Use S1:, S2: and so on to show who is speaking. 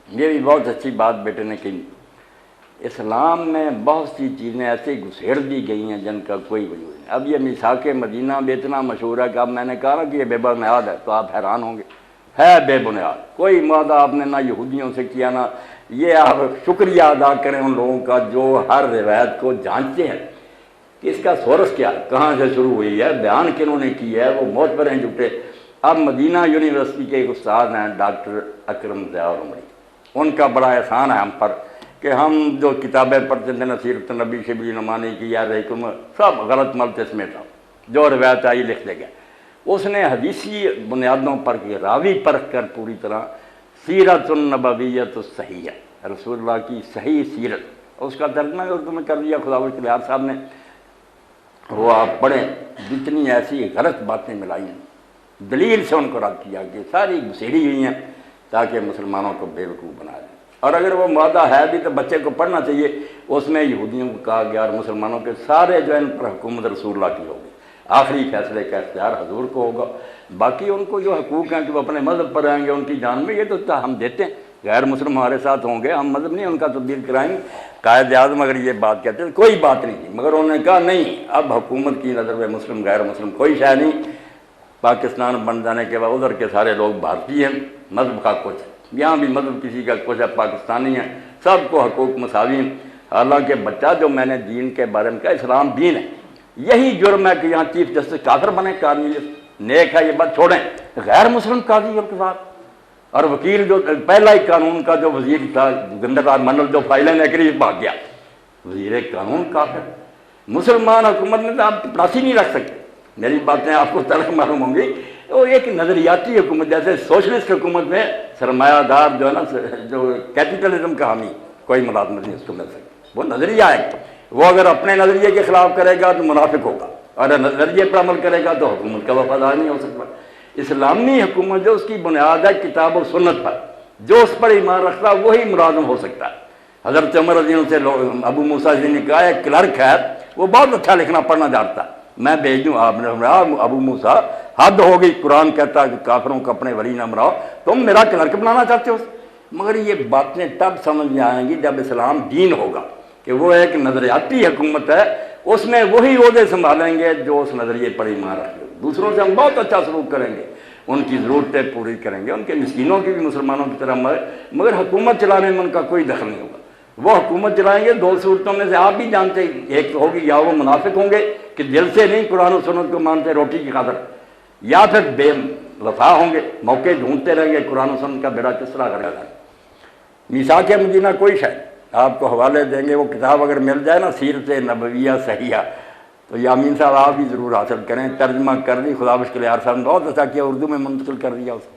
S1: یہ بھی بہت اچھی بات بیٹے نے کہی۔ اسلام میں بہت سی چیزیں ایسی گھسیڑ دی گئی ہیں جن کا کوئی وجود نہیں۔ اب یہ میثاق مدینہ بھی اتنا مشہور ہے کہ اب میں نے کہا کہ یہ بے بنیاد ہے تو آپ حیران ہوں گے، ہے بے بنیاد، کوئی معاہدہ آپ نے نہ یہودیوں سے کیا نہ یہ۔ آپ شکریہ ادا کریں ان لوگوں کا جو ہر روایت کو جانچتے ہیں کہ اس کا سورس کیا ہے، کہاں سے شروع ہوئی ہے، بیان کنہوں نے کی ہے، وہ معتبر ہیں جھوٹے۔ اب مدینہ یونیورسٹی کے ایک استاد ہیں ڈاکٹر اکرم ضیاء العمری، ان کا بڑا احسان ہے ہم پر کہ ہم جو کتابیں پڑھتے تھے سیرت النبی شبلی نعمانی کی یا حکم سب غلط ملت اس میں تھا، جو روایت آئی لکھ دے گیا۔ اس نے حدیثی بنیادوں پر کہ راوی پرکھ کر پوری طرح سیرت النبویت الصحیح، رسول اللہ کی صحیح سیرت، اس کا ترجمہ اردو میں کر دیا خداوند کلیار صاحب نے۔ وہ آپ پڑھیں، جتنی ایسی غلط باتیں ملائی ہیں دلیل سے ان کو رد کیا کہ ساری گھسیڑی ہوئی ہیں تاکہ مسلمانوں کو بے وقوف بنا دیں۔ اور اگر وہ معاہدہ ہے بھی تو بچے کو پڑھنا چاہیے، اس میں یہودیوں کو کہا گیا اور مسلمانوں کے سارے جو ان پر حکومت رسول اللہ کی ہوگی، آخری فیصلے کا اختیار حضور کو ہوگا، باقی ان کو جو حقوق ہیں کہ وہ اپنے مذہب پر رہیں گے ان کی جان میں، یہ تو ہم دیتے ہیں، غیر مسلم ہمارے ساتھ ہوں گے، ہم مذہب نہیں ان کا تبدیل کرائیں گے۔ قائد اعظم اگر یہ بات کہتے ہیں کوئی بات نہیں تھی، مگر انہوں نے کہا نہیں، اب حکومت کی نظر میں مسلم غیر مسلم کوئی شے نہیں، پاکستان بن جانے کے بعد ادھر کے سارے لوگ بھارتی ہیں، مذہب کا کچھ، یہاں بھی مذہب کسی کا کچھ ہے، پاکستانی ہیں، سب کو حقوق مساوی ہیں۔ حالانکہ بچہ جو میں نے دین کے بارے میں کہا اسلام دین ہے، یہی جرم ہے کہ یہاں چیف جسٹس کافر بنے، کارنیلیس نیک ہے یہ بات چھوڑیں، غیر مسلم قاضی اور قضات اور وکیل، جو پہلا ہی قانون کا جو وزیر تھا گندرات منل جو فائلیں لے کر بھاگ گیا، وزیر قانون کافر۔ مسلمان حکومت میں تو آپ پڑاسی نہیں رکھ سکتے، میری باتیں آپ کو تلخ معلوم ہوں گی، وہ ایک نظریاتی حکومت، جیسے سوشلسٹ حکومت میں سرمایہ دار جو ہے نا جو کیپیٹلزم کا حامی کوئی ملازمت نہیں اس کو مل سکتی، وہ نظریہ ہے، وہ اگر اپنے نظریے کے خلاف کرے گا تو منافق ہوگا، اور نظریے پر عمل کرے گا تو حکومت کا وفادار نہیں ہو سکتا۔ اسلامی حکومت جو اس کی بنیاد ہے کتاب و سنت پر، جو اس پر ایمان رکھتا ہے وہی ملازم ہو سکتا ہے۔ حضرت عمر رضی اللہ عنہ سے ابو موسیٰ نے کہا ایک کلرک ہے وہ بہت اچھا لکھنا پڑھنا جانتا ہے، میں بھیج دوں، آپ نے فرمایا ابو موسیٰ حد ہو گئی، قرآن کہتا ہے کہ کافروں کو اپنے ولی نہ بناؤ، تم میرا کلرک بنانا چاہتے ہو؟ مگر یہ باتیں تب سمجھ میں آئیں گی جب اسلام دین ہوگا کہ وہ ایک نظریاتی حکومت ہے، اس میں وہی عہدے سنبھالیں گے جو اس نظریے پر ایمان رکھیں گے، دوسروں سے ہم بہت اچھا سلوک کریں گے، ان کی ضرورتیں پوری کریں گے، ان کے مسکینوں کی بھی مسلمانوں کی طرح مگر حکومت چلانے میں ان کا کوئی دخل نہیں ہوگا۔ وہ حکومت چلائیں گے دو صورتوں میں سے آپ بھی جانتے ہیں، ایک ہوگی یا وہ منافق ہوں گے کہ دل سے نہیں قرآن و سنت کو مانتے روٹی کی خاطر، یا پھر بے وفا ہوں گے، موقع ڈھونڈتے رہیں گے قرآن و سنت کا بیڑا کس طرح کرے گا۔ میثاق مدینہ کوئی شاید آپ کو حوالے دیں گے، وہ کتاب اگر مل جائے نا سیرت نبویہ صحیحہ، تو یامین صاحب آپ بھی ضرور حاصل کریں، ترجمہ کر دی خدا بخش کلیار صاحب نے بہت اچھا کیا، اردو میں منتقل کر دیا اس کو۔